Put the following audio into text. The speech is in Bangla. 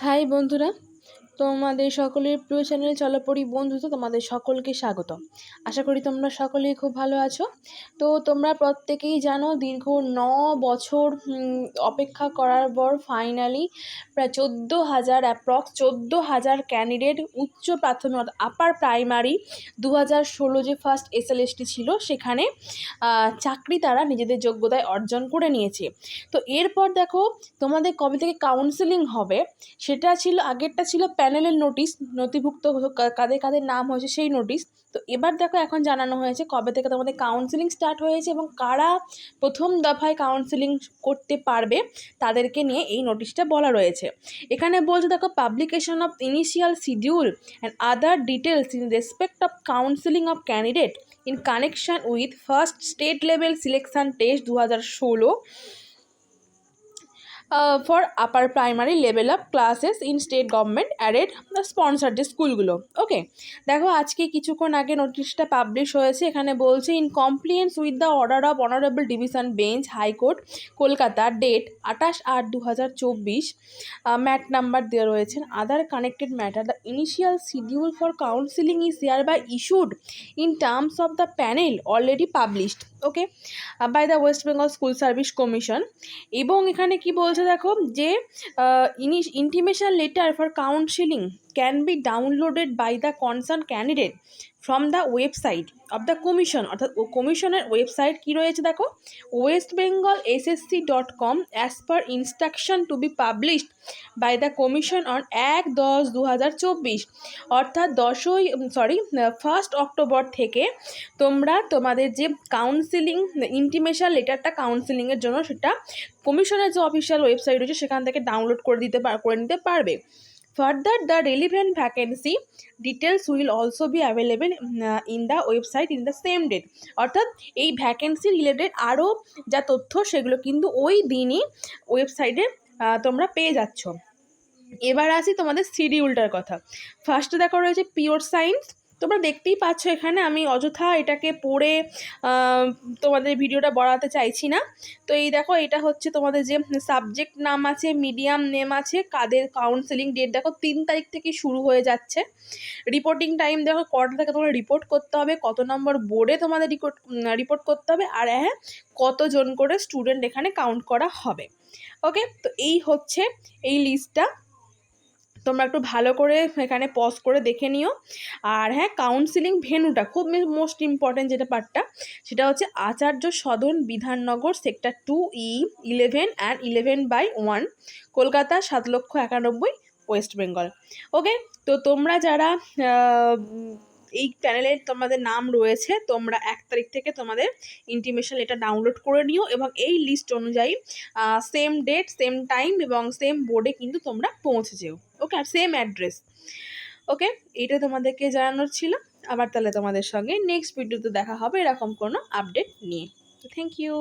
হাই বন্ধুরা, তোমাদের সকলের প্রিয় চ্যানেল চলো পড়ি বন্ধুত্ব তোমাদের সকলকে স্বাগত। আশা করি তোমরা সকলেই খুব ভালো আছো। তো তোমরা প্রত্যেকেই জানো দীর্ঘ 9 বছর অপেক্ষা করার পর ফাইনালি প্রায় 14,000 ক্যান্ডিডেট উচ্চ প্রাথমিক আপার প্রাইমারি 2016 যে ফার্স্ট এসএলএসটি ছিল সেখানে চাকরি তারা নিজেদের যোগ্যতায় অর্জন করে নিয়েছে। তো এরপর দেখো তোমাদের কবে থেকে কাউন্সেলিং হবে সেটা ছিল, আগেরটা ছিল প্যানেলের নোটিশ, নথিভুক্ত কাদের কাদের নাম হয়েছে সেই নোটিশ। তো এবার দেখো এখন জানানো হয়েছে কবে থেকে তোমাদের কাউন্সেলিং স্টার্ট হয়েছে এবং কারা প্রথম দফায় কাউন্সেলিং করতে পারবে তাদেরকে নিয়ে এই নোটিশটা বলা রয়েছে। এখানে বলছে দেখো publication of initial schedule and other details in respect of counselling of candidate in connection with first state level selection test 2016 for upper primary level of classes in state government added sponsor যে স্কুলগুলো। ওকে, দেখো আজকে কিছুক্ষণ আগে নোটিশটা পাবলিশ হয়েছে। এখানে বলছে in compliance with the order of honourable division bench high court Kolkata date 28/8/2024 MAT number দেওয়া রয়েছেন other connected matter the initial schedule for counselling is here by issued in terms of the panel already published okay by the West Bengal school service commission. এবং এখানে কি বলছে দেখো যে intimation letter for counselling can be downloaded by the concern candidate from the website of the commission, অর্থাৎ কমিশনের ওয়েবসাইট কী রয়েছে দেখো westbengalssc.com as per instruction to be published by the commission on 1/10/2024, অর্থাৎ 1 অক্টোবর থেকে তোমরা তোমাদের যে কাউন্সিলিং ইন্টিমেশন লেটারটা কাউন্সিলিংয়ের জন্য সেটা কমিশনের যে অফিসিয়াল ওয়েবসাইট রয়েছে সেখান থেকে ডাউনলোড করে নিতে পারবে। Further the relevant vacancy details will also be available in the website in the same date, অর্থাৎ এই ভ্যাকেন্সি রিলেটেড আরও যা তথ্য সেগুলো কিন্তু ওই দিনই ওয়েবসাইটে তোমরা পেয়ে যাচ্ছ। এবার আসি তোমাদের শিডিউলটার কথা। ফার্স্টে দেখা রয়েছে পিওর সায়েন্স। তোমরা দেখতেই পাচ্ছ এখানে আমি অযথা এটাকে পড়ে তোমাদের ভিডিওটা বাড়াতে চাইছি না। তো এই দেখো এটা হচ্ছে তোমাদের যে সাবজেক্ট নাম আছে, মিডিয়াম নেম আছে, কাদের কাউন্সেলিং ডেট দেখো 3 তারিখ থেকে শুরু হয়ে যাচ্ছে। রিপোর্টিং টাইম দেখো কটা থেকে তোমরা রিপোর্ট করতে হবে, কত নম্বর বোর্ডে তোমাদের রিপোর্ট করতে হবে, আর হ্যাঁ কতজন করে স্টুডেন্ট এখানে কাউন্ট করা হবে। ওকে, তো এই হচ্ছে এই লিস্টটা, তোমরা একটু ভালো করে এখানে পজ করে দেখে নিও। আর হ্যাঁ, কাউন্সিলিং ভেন্যুটা খুব মোস্ট ইম্পর্টেন্ট যেটা পার্টটা, সেটা হচ্ছে Acharya Sadan Bidhannagar sector 2E 11 and 11/1 Kolkata 7,91,000 West Bengal. Okay, তো তোমরা যারা এই প্যানেলে তোমাদের নাম রয়েছে তোমরা 1 তারিখ থেকে তোমাদের ইন্টিমেশন এটা ডাউনলোড করে নিও এবং এই লিস্ট অনুযায়ী সেম ডেট সেম টাইম এবং সেম বোর্ডে কিন্তু তোমরা পৌঁছে যেও। ওকে, আর সেম অ্যাড্রেস। ওকে, এটা তোমাদেরকে জানানোর ছিল। আবার তাহলে তোমাদের সঙ্গে নেক্সট ভিডিওতে দেখা হবে এরকম কোনো আপডেট নিয়ে। Thank you.